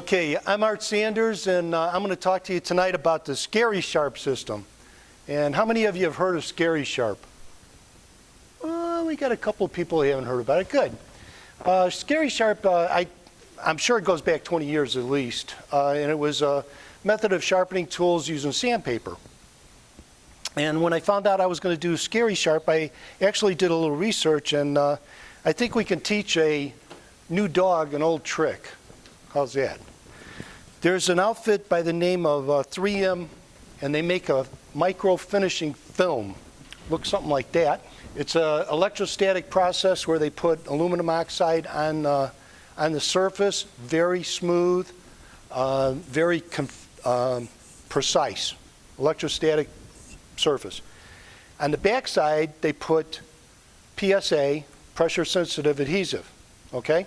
Okay, I'm Art Sanders, and I'm going to talk to you tonight about the Scary Sharp system. And how many of you have heard of Scary Sharp? We got a couple of people who haven't heard about it. Good. Scary Sharp, I'm sure it goes back 20 years at least, and it was a method of sharpening tools using sandpaper. And when I found out I was going to do Scary Sharp, I actually did a little research, and I think we can teach a new dog an old trick. How's that? There's an outfit by the name of 3M, and they make a micro finishing film. Looks something like that. It's an electrostatic process where they put aluminum oxide on the surface, very smooth, very precise, electrostatic surface. On the back side, they put PSA, pressure sensitive adhesive, okay?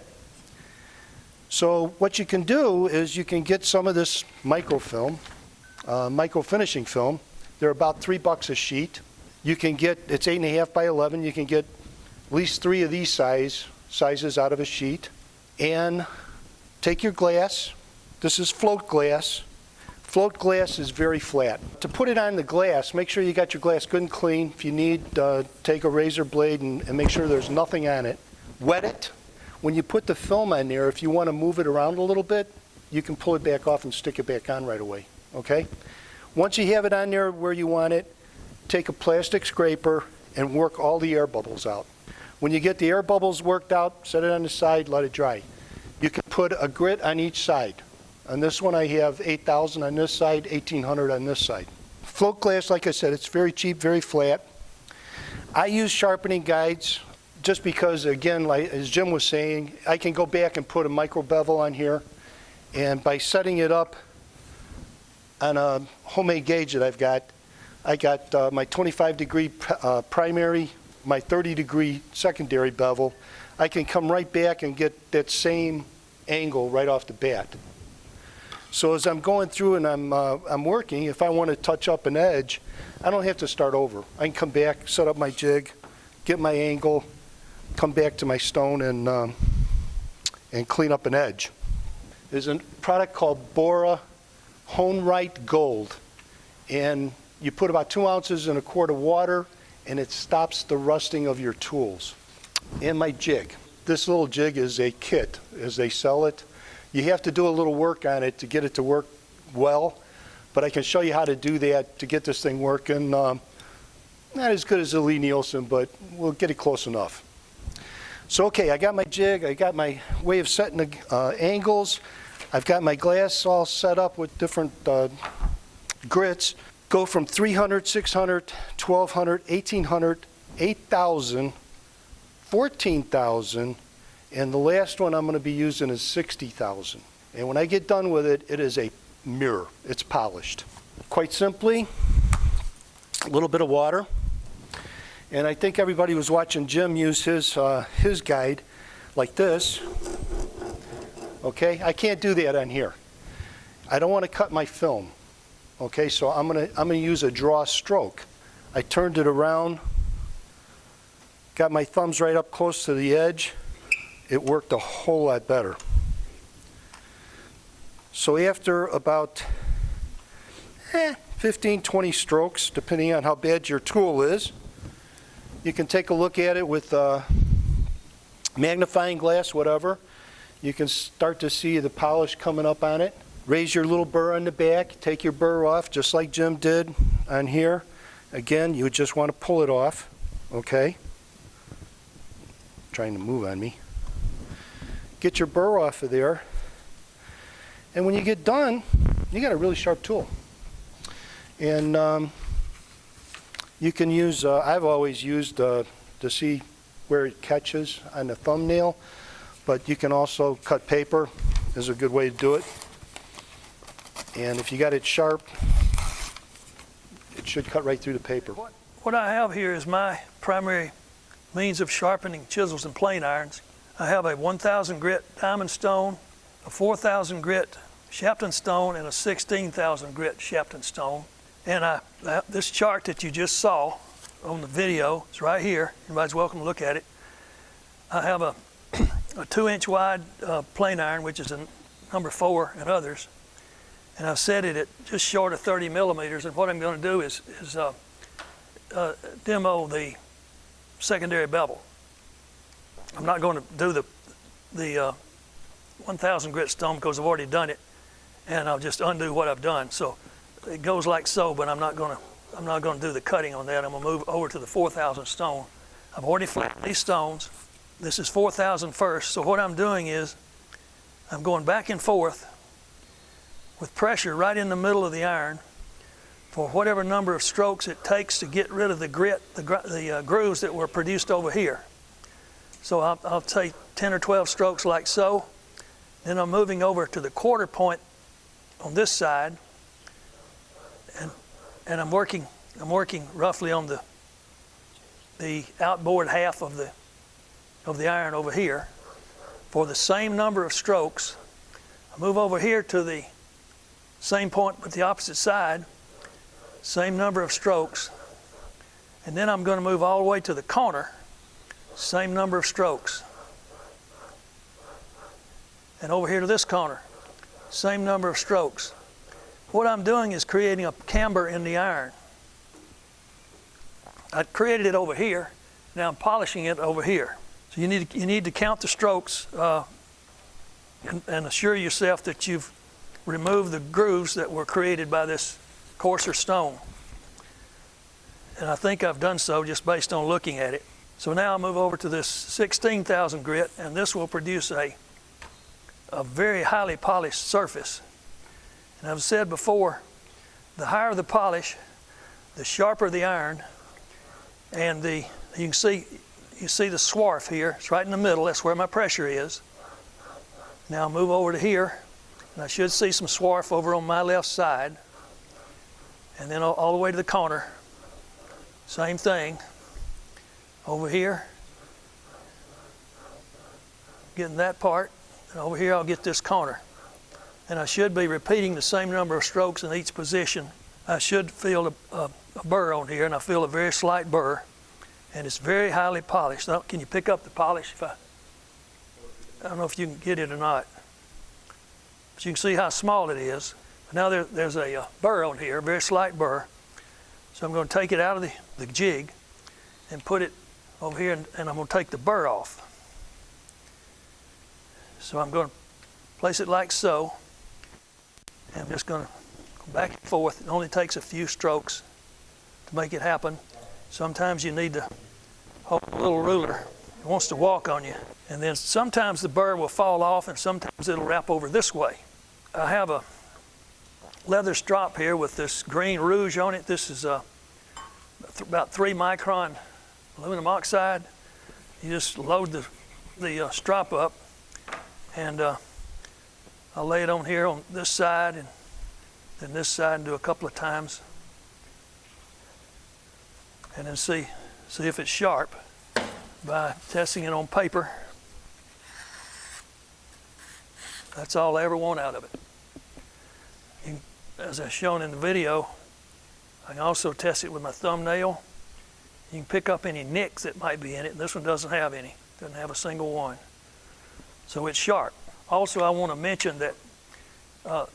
So what you can do is you can get some of this microfilm, micro finishing film. They're about $3 a sheet. You can get, it's 8.5 by 11. You can get at least 3 of these sizes out of a sheet. And take your glass. This is float glass. Float glass is very flat. To put it on the glass, make sure you got your glass good and clean. If you need, take a razor blade and make sure there's nothing on it. Wet it. When you put the film on there, if you want to move it around a little bit, you can pull it back off and stick it back on right away, okay? Once you have it on there where you want it, take a plastic scraper and work all the air bubbles out. When you get the air bubbles worked out, set it on the side, let it dry. You can put a grit on each side. On this one I have 8,000 on this side, 1,800 on this side. Float glass, like I said, it's very cheap, very flat. I use sharpening guides. Just because, again, like as Jim was saying, I can go back and put a micro bevel on here, and by setting it up on a homemade gauge that I got my 25-degree primary, my 30-degree secondary bevel. I can come right back and get that same angle right off the bat. So as I'm going through and I'm working, if I want to touch up an edge, I don't have to start over. I can come back, set up my jig, get my angle, come back to my stone and clean up an edge. There's a product called Bora Hone Right Gold, and you put about 2 ounces in a quart of water, and it stops the rusting of your tools. And my jig. This little jig is a kit as they sell it. You have to do a little work on it to get it to work well, but I can show you how to do that to get this thing working. Not as good as the Lee Nielsen, but we'll get it close enough. So okay, I got my jig, I got my way of setting the angles, I've got my glass all set up with different grits. Go from 300, 600, 1200, 1800, 8,000, 14,000, and the last one I'm going to be using is 60,000. And when I get done with it, it is a mirror. It's polished. Quite simply, a little bit of water. And I think everybody was watching Jim use his guide like this. Okay, I can't do that on here. I don't want to cut my film. Okay, so I'm gonna use a draw stroke. I turned it around, got my thumbs right up close to the edge. It worked a whole lot better. So after about 15, 20 strokes, depending on how bad your tool is, you can take a look at it with magnifying glass, whatever. You can start to see the polish coming up on it. Raise your little burr on the back, take your burr off, just like Jim did on here. Again, you just want to pull it off, okay? Trying to move on me. Get your burr off of there. And when you get done, you got a really sharp tool. And you can use, I've always used to see where it catches on the thumbnail, but you can also cut paper is a good way to do it. And if you got it sharp, it should cut right through the paper. What I have here is my primary means of sharpening chisels and plane irons. I have a 1,000 grit diamond stone, a 4,000 grit Shapton stone, and a 16,000 grit Shapton stone. And this chart that you just saw on the video is right here. Anybody's welcome to look at it. I have a 2-inch wide plane iron, which is a number 4 and others. And I've set it at just short of 30 millimeters. And what I'm going to do is demo the secondary bevel. I'm not going to do the 1,000 grit stone because I've already done it, and I'll just undo what I've done. So it goes like so, but I'm not going to do the cutting on that. I'm going to move over to the 4,000 stone. I've already flattened these stones. This is 4,000 first. So what I'm doing is I'm going back and forth with pressure right in the middle of the iron for whatever number of strokes it takes to get rid of the grit, the grooves that were produced over here. So I'll take 10 or 12 strokes like so. Then I'm moving over to the quarter point on this side, and I'm working roughly on the outboard half of the iron over here for the same number of strokes. I move over here to the same point but the opposite side, same number of strokes, and then I'm going to move all the way to the corner, same number of strokes, and over here to this corner, same number of strokes. What I'm doing is creating a camber in the iron. I created it over here. Now I'm polishing it over here. So you need to count the strokes and assure yourself that you've removed the grooves that were created by this coarser stone. And I think I've done so just based on looking at it. So now I'll move over to this 16,000 grit, and this will produce a very highly polished surface. And I've said before, the higher the polish, the sharper the iron, and you can see the swarf here. It's right in the middle. That's where my pressure is. Now I'll move over to here, and I should see some swarf over on my left side. And then all the way to the corner, same thing. Over here, getting that part, and over here I'll get this corner. And I should be repeating the same number of strokes in each position. I should feel a burr on here, and I feel a very slight burr, and it's very highly polished. Now, can you pick up the polish? I don't know if you can get it or not, but you can see how small it is. Now there's a burr on here, a very slight burr. So I'm going to take it out of the jig and put it over here, and I'm going to take the burr off. So I'm going to place it like so. And I'm just going to go back and forth. It only takes a few strokes to make it happen. Sometimes you need to hold a little ruler. It wants to walk on you. And then sometimes the burr will fall off, and sometimes it'll wrap over this way. I have a leather strop here with this green rouge on it. This is about 3 micron aluminum oxide. You just load the strop up, and I'll lay it on here on this side and then this side and do a couple of times, and then see if it's sharp by testing it on paper. That's all I ever want out of it. As I've shown in the video, I can also test it with my thumbnail. You can pick up any nicks that might be in it. This one doesn't have any. Doesn't have a single one. So it's sharp. Also, I want to mention that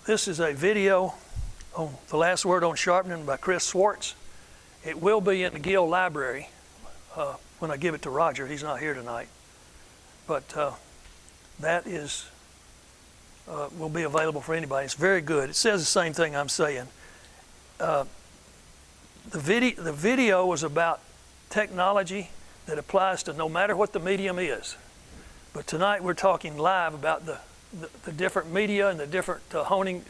this is a video on The Last Word on Sharpening by Chris Swartz. It will be in the Gill Library when I give it to Roger. He's not here tonight. But that will be available for anybody. It's very good. It says the same thing I'm saying. The video was about technology that applies to no matter what the medium is. But tonight we're talking live about the different media and the different honing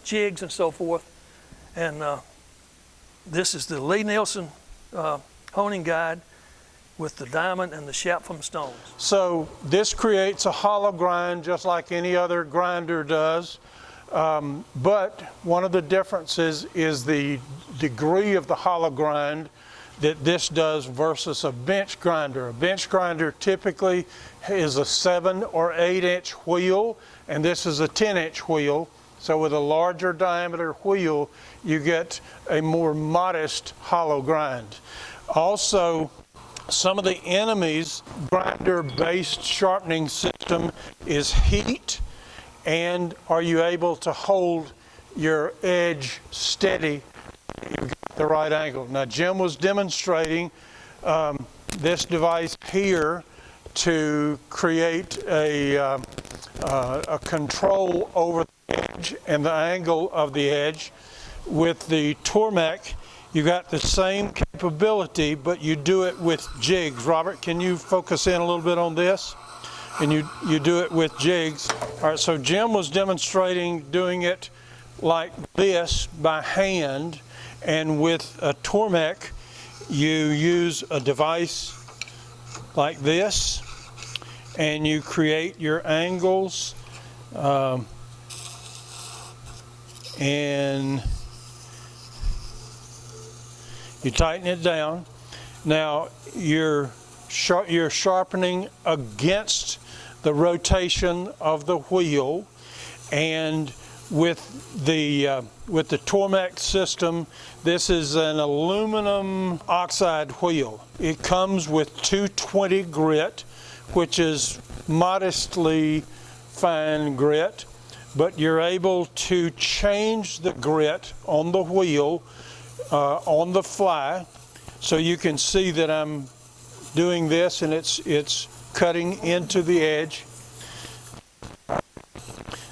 jigs and so forth. And this is the Lee Nielsen honing guide with the diamond and the Sharpening stones. So this creates a hollow grind just like any other grinder does. But one of the differences is the degree of the hollow grind that this does versus a bench grinder. A bench grinder typically is a 7 or 8 inch wheel, and this is a 10-inch wheel. So with a larger diameter wheel, you get a more modest hollow grind. Also, some of the enemies grinder-based sharpening system is heat and are you able to hold your edge steady? You've got the right angle. Now, Jim was demonstrating this device here to create a control over the edge and the angle of the edge. With the Tormek, you got the same capability, but you do it with jigs. Robert, can you focus in a little bit on this? And you do it with jigs. All right, so Jim was demonstrating doing it like this by hand, and with a Tormek, you use a device like this, and you create your angles, and you tighten it down. Now you're sharpening against the rotation of the wheel, and with the Tormek system, this is an aluminum oxide wheel. It comes with 220 grit, which is modestly fine grit, but you're able to change the grit on the wheel on the fly. So you can see that I'm doing this, and it's cutting into the edge.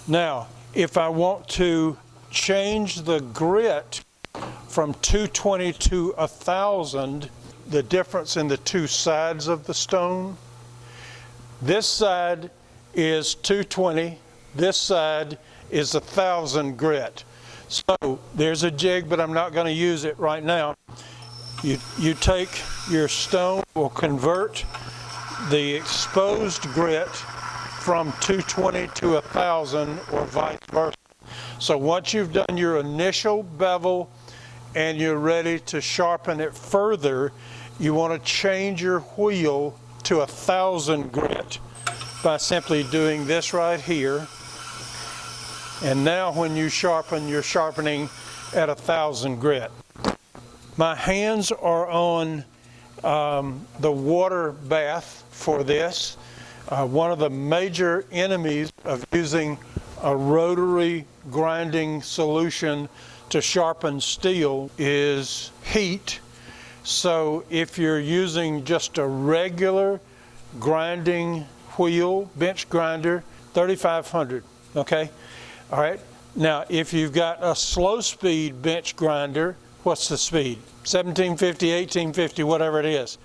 Now, if I want to change the grit from 220 to 1,000, the difference in the two sides of the stone, this side is 220, this side is 1,000 grit. So there's a jig, but I'm not going to use it right now. You take your stone, will convert the exposed grit from 220 to 1,000 or vice versa. So once you've done your initial bevel and you're ready to sharpen it further, you want to change your wheel to 1,000 grit by simply doing this right here. And now when you sharpen, you're sharpening at 1,000 grit. My hands are on the water bath for this. One of the major enemies of using a rotary grinding solution to sharpen steel is heat. So if you're using just a regular grinding wheel, bench grinder, 3,500, okay? All right, now if you've got a slow speed bench grinder, what's the speed? 1750, 1850, whatever it is.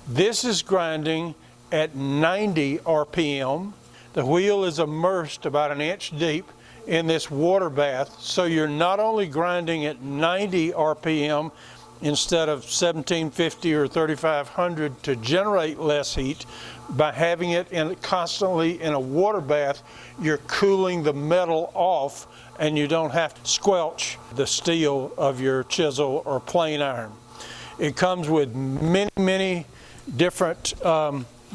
This is grinding at 90 RPM. The wheel is immersed about an inch deep in this water bath, so you're not only grinding at 90 RPM instead of 1750 or 3500 to generate less heat. By having it constantly in a water bath, you're cooling the metal off, and you don't have to squelch the steel of your chisel or plane iron. It comes with many different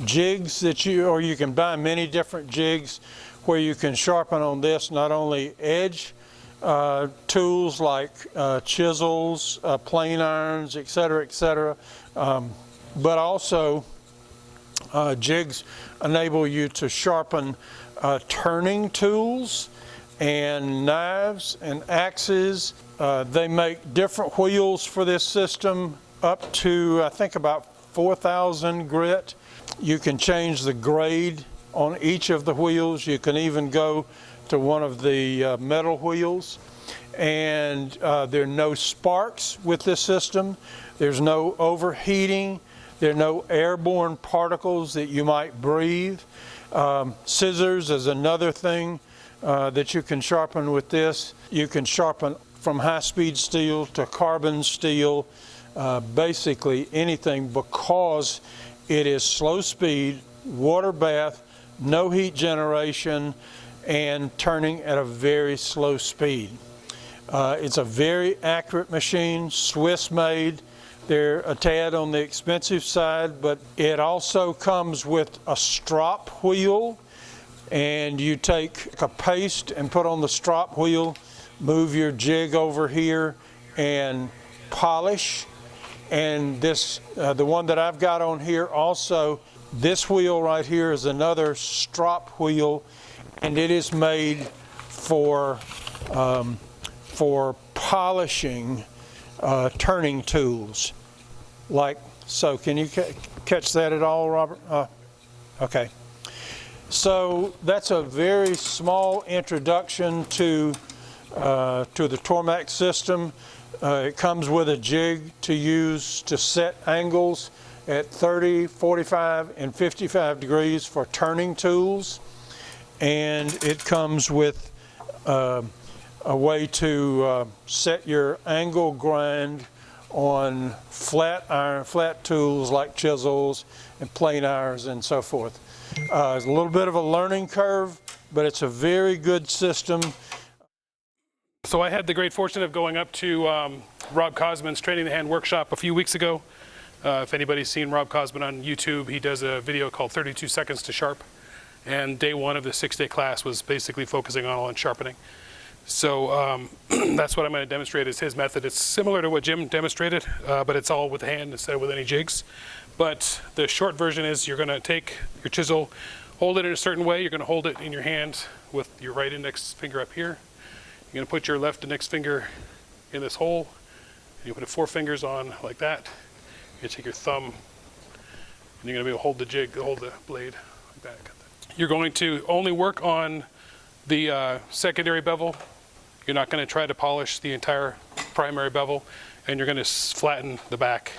jigs that you can buy many different jigs where you can sharpen on this, not only edge tools like chisels, plane irons, etc., but also jigs enable you to sharpen turning tools and knives and axes. They make different wheels for this system up to, I think, about 4,000 grit. You can change the grade on each of the wheels. You can even go to one of the metal wheels. And there are no sparks with this system. There's no overheating. There are no airborne particles that you might breathe. Scissors is another thing that you can sharpen with this. You can sharpen from high-speed steel to carbon steel, basically anything, because it is slow speed, water bath, no heat generation, and turning at a very slow speed. It's a very accurate machine, Swiss made. They're a tad on the expensive side, but it also comes with a strop wheel, and you take a paste and put on the strop wheel, move your jig over here and polish. And this, the one that I've got on here also, this wheel right here is another strop wheel, and it is made for polishing turning tools, like so. Can you catch that at all, Robert? Okay. So that's a very small introduction to the Tormac system. It comes with a jig to use to set angles at 30, 45, and 55 degrees for turning tools. And it comes with a way to set your angle grind on flat tools like chisels and plane irons and so forth. It's a little bit of a learning curve, but it's a very good system. So I had the great fortune of going up to Rob Cosman's Training the Hand workshop a few weeks ago. If anybody's seen Rob Cosman on YouTube, he does a video called 32 Seconds to Sharp. And day one of the 6-day class was basically focusing on sharpening. So that's what I'm going to demonstrate is his method. It's similar to what Jim demonstrated, but it's all with the hand instead of with any jigs. But the short version is you're going to take your chisel, hold it in a certain way. You're going to hold it in your hand with your right index finger up here. You're going to put your left index finger in this hole. And you put 4 fingers on like that. You're going to take your thumb, and you're going to be able to hold the jig, hold the blade like that. You're going to only work on the secondary bevel. You're not going to try to polish the entire primary bevel, and you're going to flatten the back.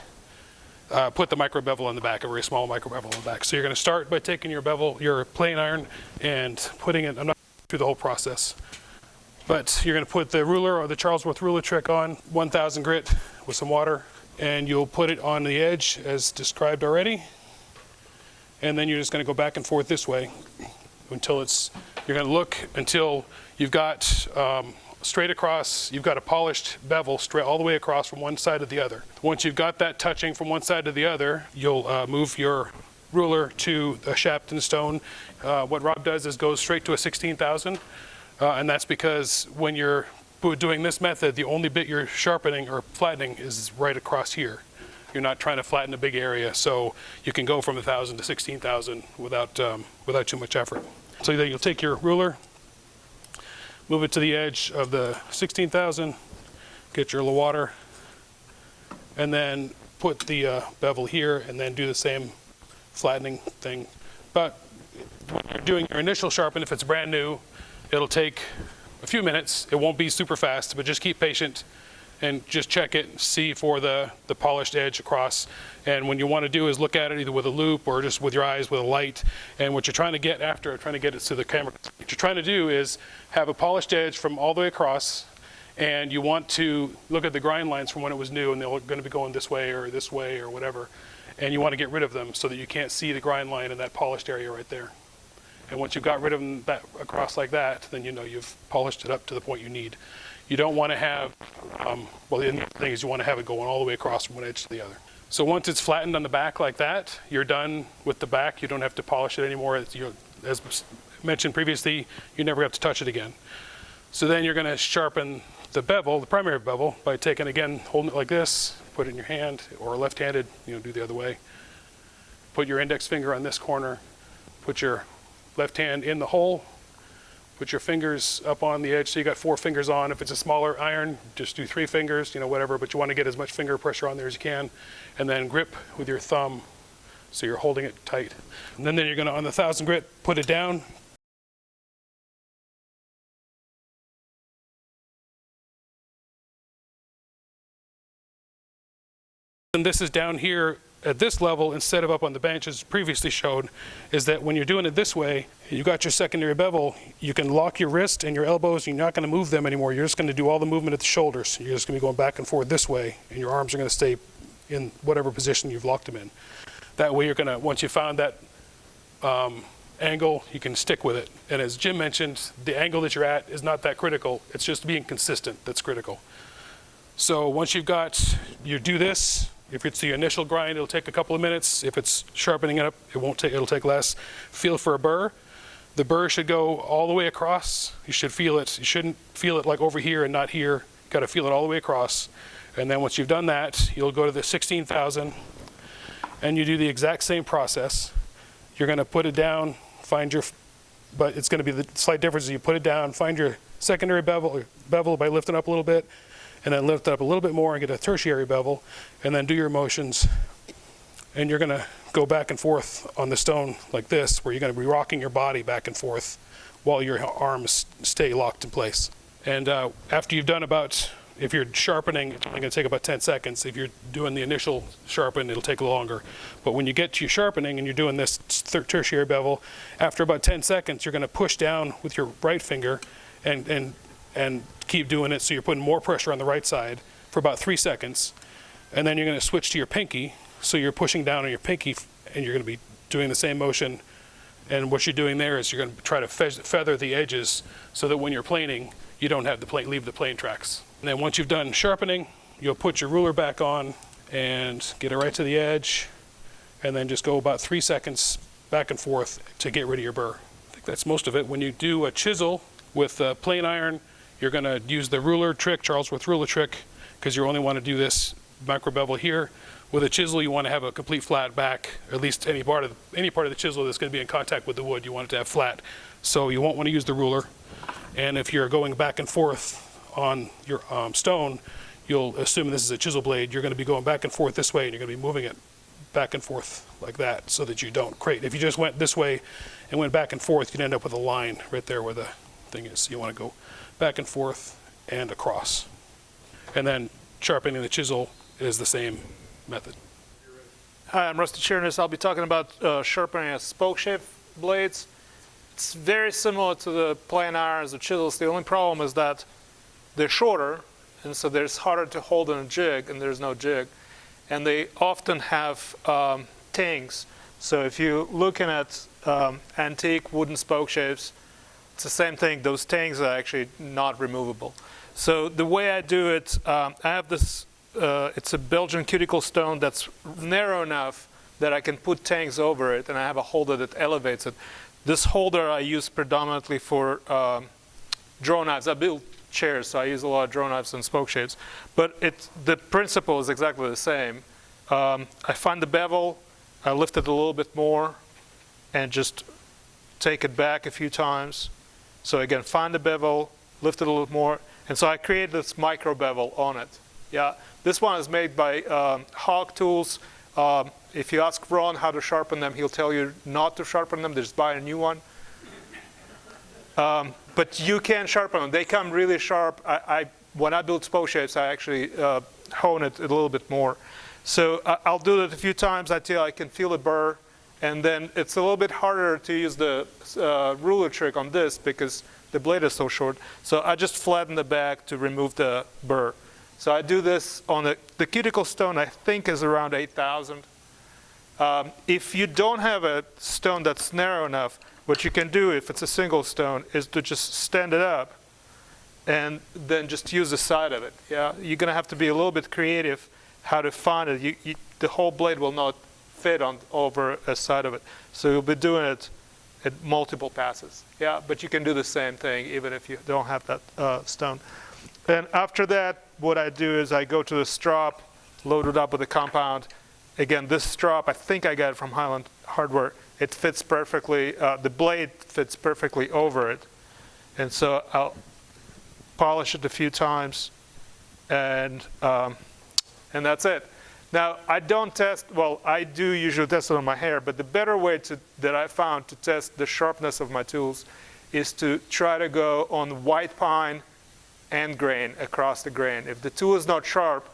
Put the micro bevel on the back, a very small micro bevel on the back. So you're going to start by taking your bevel, your plane iron, and putting it, I'm not through the whole process, but you're going to put the ruler or the Charlesworth ruler trick on 1000 grit with some water, and you'll put it on the edge as described already. And then you're just going to go back and forth this way until you're going to look until you've got straight across, you've got a polished bevel straight all the way across from one side to the other. Once you've got that touching from one side to the other, you'll move your ruler to a Sharpening stone. What Rob does is goes straight to a 16,000, and that's because when you're doing this method, the only bit you're sharpening or flattening is right across here. You're not trying to flatten a big area, so you can go from 1,000 to 16,000 without too much effort. So then you'll take your ruler, move it to the edge of the 16,000, get your water, and then put the bevel here, and then do the same flattening thing. But when you're doing your initial sharpen, if it's brand new, it'll take a few minutes. It won't be super fast, but just keep patient and just check it, see for the polished edge across. And when you want to do is look at it either with a loop or just with your eyes with a light. And what you're trying to get after, trying to get it to the camera, what you're trying to do is have a polished edge from all the way across, and you want to look at the grind lines from when it was new, and they're going to be going this way or whatever. And you want to get rid of them so that you can't see the grind line in that polished area right there. And once you've got rid of them across like that, then you know you've polished it up to the point you need. You don't want to have, well, the thing is you want to have it going all the way across from one edge to the other. So once it's flattened on the back like that, you're done with the back. You don't have to polish it anymore. As mentioned previously, you never have to touch it again. So then you're going to sharpen the bevel, the primary bevel, by taking, again, holding it like this, put it in your hand, or left-handed, do the other way. Put your index finger on this corner, put your left hand in the hole, put your fingers up on the edge, so you got 4 fingers on. If it's a smaller iron, just do 3 fingers, whatever, but you want to get as much finger pressure on there as you can, and then grip with your thumb, so you're holding it tight. And then you're going to, on the 1000 grit, put it down. And this is down here at this level instead of up on the bench as previously showed, is that when you're doing it this way, you got your secondary bevel, you can lock your wrist and your elbows, you're not going to move them anymore. You're just going to do all the movement at the shoulders. You're just going to be going back and forth this way, and your arms are going to stay in whatever position you've locked them in. That way you're going to, once you found that angle, you can stick with it. And as Jim mentioned, the angle that you're at is not that critical. It's just being consistent that's critical. So once you've got, you do this. If it's the initial grind, it'll take a couple of minutes. If it's sharpening it up, it'll take less. Feel for a burr. The burr should go all the way across. You should feel it. You shouldn't feel it like over here and not here. You got to feel it all the way across. And then once you've done that, you'll go to the 16,000 and you do the exact same process. You're going to put it down, find your but it's going to be the slight difference is you put it down, find your secondary bevel by lifting up a little bit, and then lift up a little bit more and get a tertiary bevel, and then do your motions. And you're going to go back and forth on the stone like this, where you're going to be rocking your body back and forth while your arms stay locked in place. And after you've done about, if you're sharpening, it's only going to take about 10 seconds. If you're doing the initial sharpen, it'll take longer. But when you get to your sharpening and you're doing this tertiary bevel, after about 10 seconds, you're going to push down with your right finger and keep doing it, so you're putting more pressure on the right side for about 3 seconds. And then you're going to switch to your pinky, so you're pushing down on your pinky, and you're going to be doing the same motion. And what you're doing there is you're going to try to feather the edges so that when you're planing, you don't have leave the plane tracks. And then once you've done sharpening, you'll put your ruler back on and get it right to the edge, and then just go about 3 seconds back and forth to get rid of your burr. I think that's most of it. When you do a chisel with a plane iron, you're going to use the ruler trick, Charlesworth ruler trick, because you only want to do this micro bevel here. With a chisel, you want to have a complete flat back, or at least any part of the chisel that's going to be in contact with the wood, you want it to have flat. So you won't want to use the ruler. And if you're going back and forth on your stone, you'll assume this is a chisel blade. You're going to be going back and forth this way, and you're going to be moving it back and forth like that, so that you don't create. If you just went this way and went back and forth, you'd end up with a line right there where the thing is. So you want to go back and forth and across. And then sharpening the chisel is the same method. Hi, I'm Rusty Tchernis. I'll be talking about sharpening spoke shape blades. It's very similar to the plane irons or chisels. The only problem is that they're shorter, and so they're harder to hold in a jig, and there's no jig. And they often have tings. So if you're looking at antique wooden spoke shapes, it's the same thing. Those tings are actually not removable. So the way I do it, I have this it's a Belgian cuticle stone that's narrow enough that I can put tangs over it, and I have a holder that elevates it. This holder I use predominantly for draw knives. I build chairs, so I use a lot of draw knives and spoke shapes. But the principle is exactly the same. I find the bevel, I lift it a little bit more, and just take it back a few times. So again, find the bevel, lift it a little more, and so I create this micro bevel on it. Yeah, this one is made by Hog Tools. If you ask Ron how to sharpen them, he'll tell you not to sharpen them. Just buy a new one. But you can sharpen them. They come really sharp. When I build spoke shapes, I actually hone it a little bit more. So I'll do it a few times until I can feel the burr. And then it's a little bit harder to use the ruler trick on this because the blade is so short. So I just flatten the back to remove the burr. So I do this on the cuticle stone, I think is around 8,000. If you don't have a stone that's narrow enough, what you can do if it's a single stone is to just stand it up and then just use the side of it. Yeah, you're going to have to be a little bit creative how to find it. The whole blade will not fit on over a side of it. So you'll be doing it at multiple passes. Yeah, but you can do the same thing even if you don't have that stone. And after that, what I do is I go to the strop, load it up with a compound. Again, this strop, I think I got it from Highland Hardware. It fits perfectly, the blade fits perfectly over it. And so I'll polish it a few times, and that's it. Now, I don't test, well, I do usually test it on my hair, but the better way that I found to test the sharpness of my tools is to try to go on white pine and grain across the grain. If the tool is not sharp,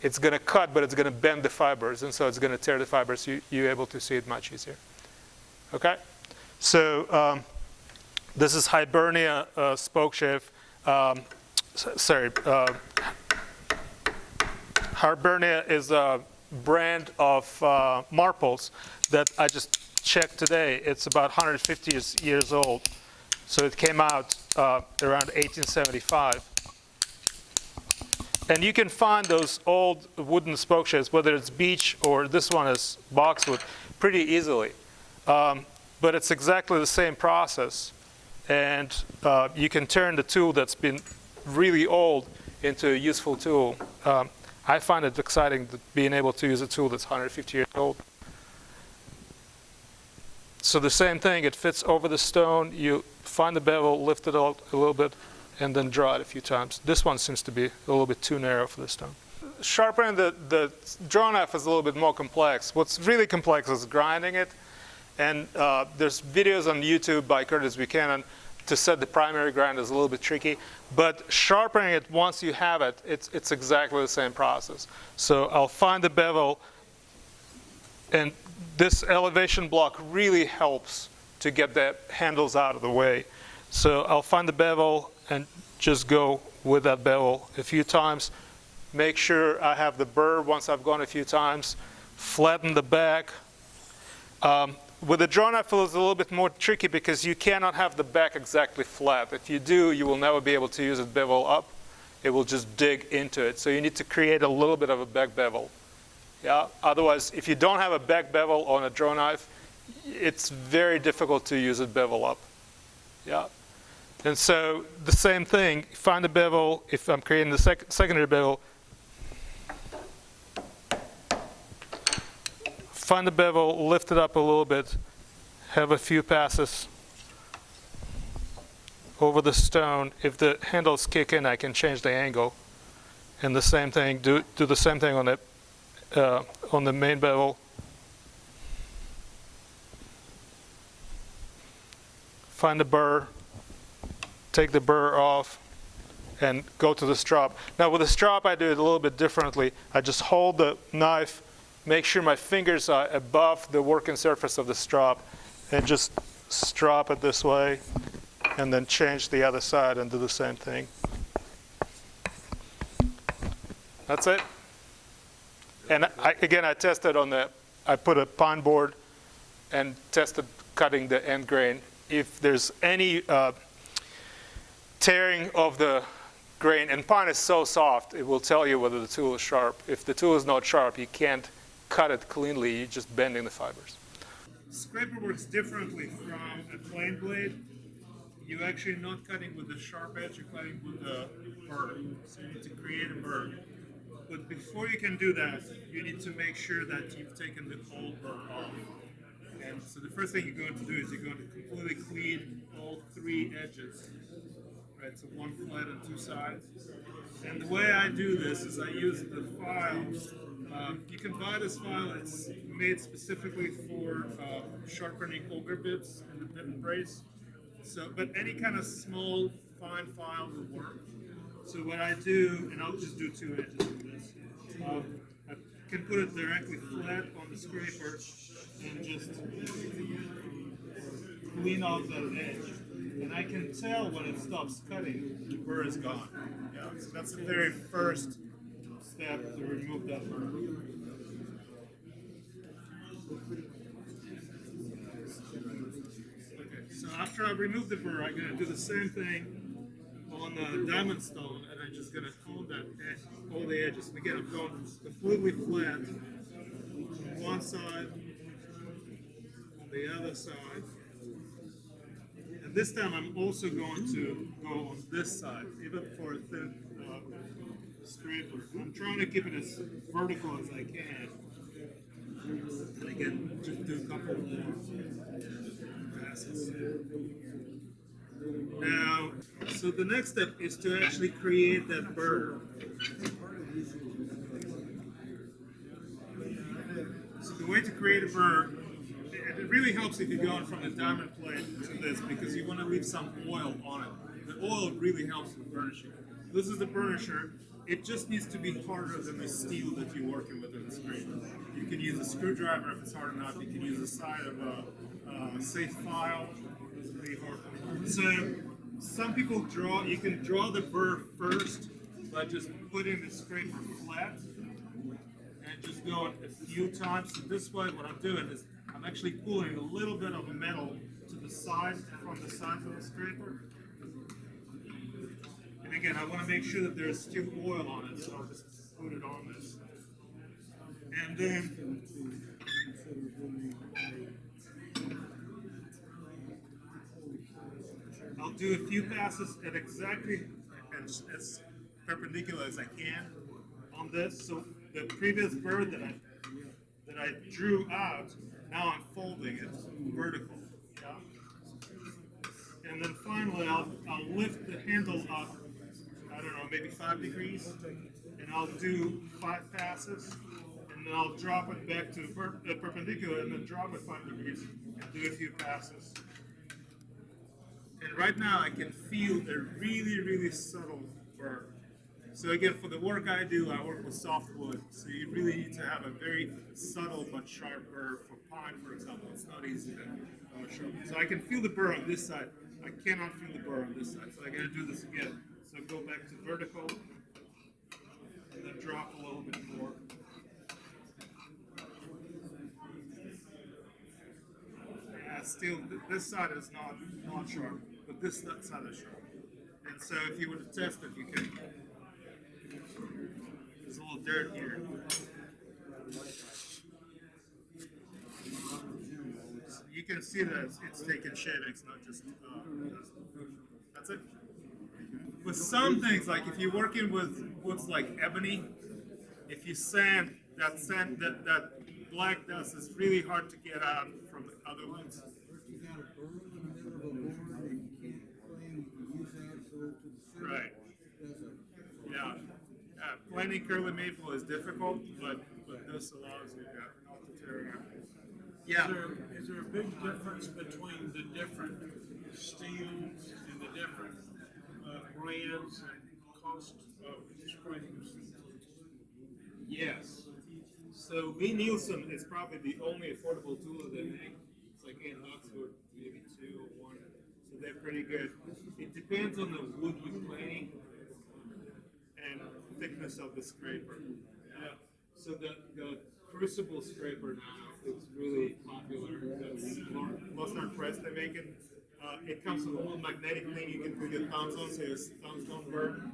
it's going to cut, but it's going to bend the fibers, and so it's going to tear the fibers. You're able to see it much easier. Okay? So this is Hibernia spoke shape. Hibernia is a brand of marples that I just checked today. It's about 150 years old. So it came out around 1875. And you can find those old wooden spoke shapes, whether it's beech or this one is boxwood, pretty easily. But it's exactly the same process. And you can turn the tool that's been really old into a useful tool. I find it exciting being able to use a tool that's 150 years old. So the same thing, it fits over the stone. You find the bevel, lift it out a little bit, and then draw it a few times. This one seems to be a little bit too narrow for the stone. Sharpening the draw knife is a little bit more complex. What's really complex is grinding it. And there's videos on YouTube by Curtis Buchanan to set the primary grind is a little bit tricky. But sharpening it once you have it, it's exactly the same process. So I'll find the bevel, and this elevation block really helps to get the handles out of the way. So I'll find the bevel and just go with that bevel a few times. Make sure I have the burr once I've gone a few times. Flatten the back. With the draw knife, it's a little bit more tricky because you cannot have the back exactly flat. If you do, you will never be able to use it bevel up. It will just dig into it. So you need to create a little bit of a back bevel. Yeah. Otherwise, if you don't have a back bevel on a draw knife, it's very difficult to use it bevel up. Yeah. And so the same thing, find the bevel. If I'm creating the secondary bevel, find the bevel, lift it up a little bit, have a few passes over the stone. If the handles kick in, I can change the angle. And the same thing, do the same thing on the main bevel. Find the burr, take the burr off, and go to the strop. Now with the strop, I do it a little bit differently. I just hold the knife, make sure my fingers are above the working surface of the strop, and just strop it this way, and then change the other side and do the same thing. That's it. And again, I tested I put a pine board and tested cutting the end grain. If there's any tearing of the grain, and pine is so soft, it will tell you whether the tool is sharp. If the tool is not sharp, you can't cut it cleanly, you're just bending the fibers. Scraper works differently from a plane blade. You're actually not cutting with the sharp edge, you're cutting with the burr. So you need to create a burr. But before you can do that, you need to make sure that you've taken the old burr off. And so the first thing you're going to do is you're going to completely clean all three edges. Right, so one flat and two sides. And the way I do this is I use the file. You can buy this file. It's made specifically for sharpening auger bits and the bit and brace. So, but any kind of small, fine file will work. So what I do, and I'll just do 2 edges of this. I can put it directly flat on the scraper and just clean off that edge. And I can tell when it stops cutting, the burr is gone. Yeah, so that's the very first step to remove that burr. Okay, so after I remove the burr, I'm going to do the same thing on the diamond stone, and I'm just going to hone that edge, all the edges. And again, I'm going completely flat on one side, on the other side. And this time I'm also going to go on this side, even for a thin scraper. I'm trying to keep it as vertical as I can. And again, just do a couple more passes. Now, so the next step is to actually create that burr. So the way to create a burr, it really helps if you're going from a diamond plate to this, because you want to leave some oil on it. The oil really helps with burnishing. This is the burnisher. It just needs to be harder than the steel that you're working with in the screen. You can use a screwdriver if it's hard enough. You can use the side of a safe file. It's really hard. So some people you can draw the burr first by just putting the scraper flat and just going a few times. So this way, what I'm doing is I'm actually pulling a little bit of metal to the side from the sides of the scraper. And again, I want to make sure that there's still oil on it, so I'll just put it on this. And then I'll do a few passes at exactly as perpendicular as I can on this. So the previous burr that that I drew out, now I'm folding it vertical. Yeah? And then finally, I'll lift the handle up, I don't know, maybe 5 degrees, and I'll do 5 passes, and then I'll drop it back to perpendicular, and then drop it 5 degrees, and do a few passes. And right now, I can feel a really, really subtle burn. So again, for the work I do, I work with softwood, so you really need to have a very subtle but sharp burr. For pine, for example, it's not easy to sharpen. So I can feel the burr on this side. I cannot feel the burr on this side, so I gotta do this again. So go back to vertical, and then drop a little bit more. Yeah, still, this side is not sharp, but this side is sharp. And so if you were to test it, you can. There's a little dirt here. So you can see that it's taking shape, it's not just, that's it. With some things, like if you're working with woods like ebony, if you sand that black dust is really hard to get out from the other woods. You got a burn in the middle of a board and you can't claim you can use that to go to the center. Right. That's a Yeah. Planting curly maple is difficult, but this allows you not to tear it out. Yeah. Is there a big difference between the different steels and the different brands and cost of scrapers? Yes. So B. Nielsen is probably the only affordable tool that they make. It's like $8 for maybe 2 or 1. So they're pretty good. It depends on the wood you're planing and thickness of the scraper. Yeah. So the crucible scraper now is really popular. That's Lost Press, they make it. It comes with a little magnetic thing you can put your thumbs on, so your thumbs don't burn.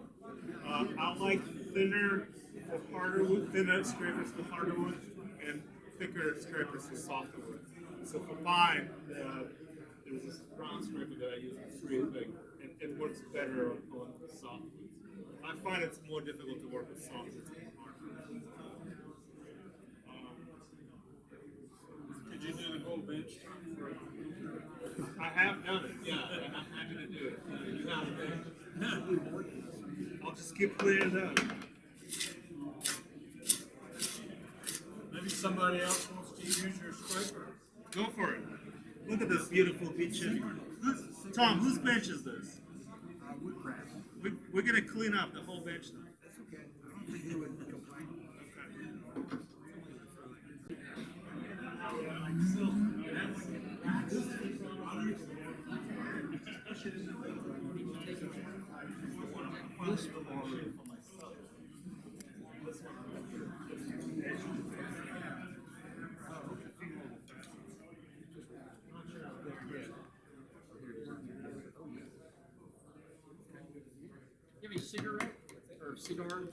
I like thinner for harder wood, thinner scrapers for harder wood, and thicker scrapers for softer wood. So for pine, there's this brown scraper that I use that's really thick, and it works better on soft wood. I find it's more difficult to work with soft wood than hard wood. Did you do the whole bench? I have done it, yeah, and I'm happy to do it. You have it. I'll just keep clearing it up. Maybe somebody else wants to use your scraper. Go for it. Look at this beautiful beach. Tom, whose bench is this? woodcraft. We're going to clean up the whole bench now. That's okay. I don't think they would complain. This one for myself. This one. You have a cigarette or cigar?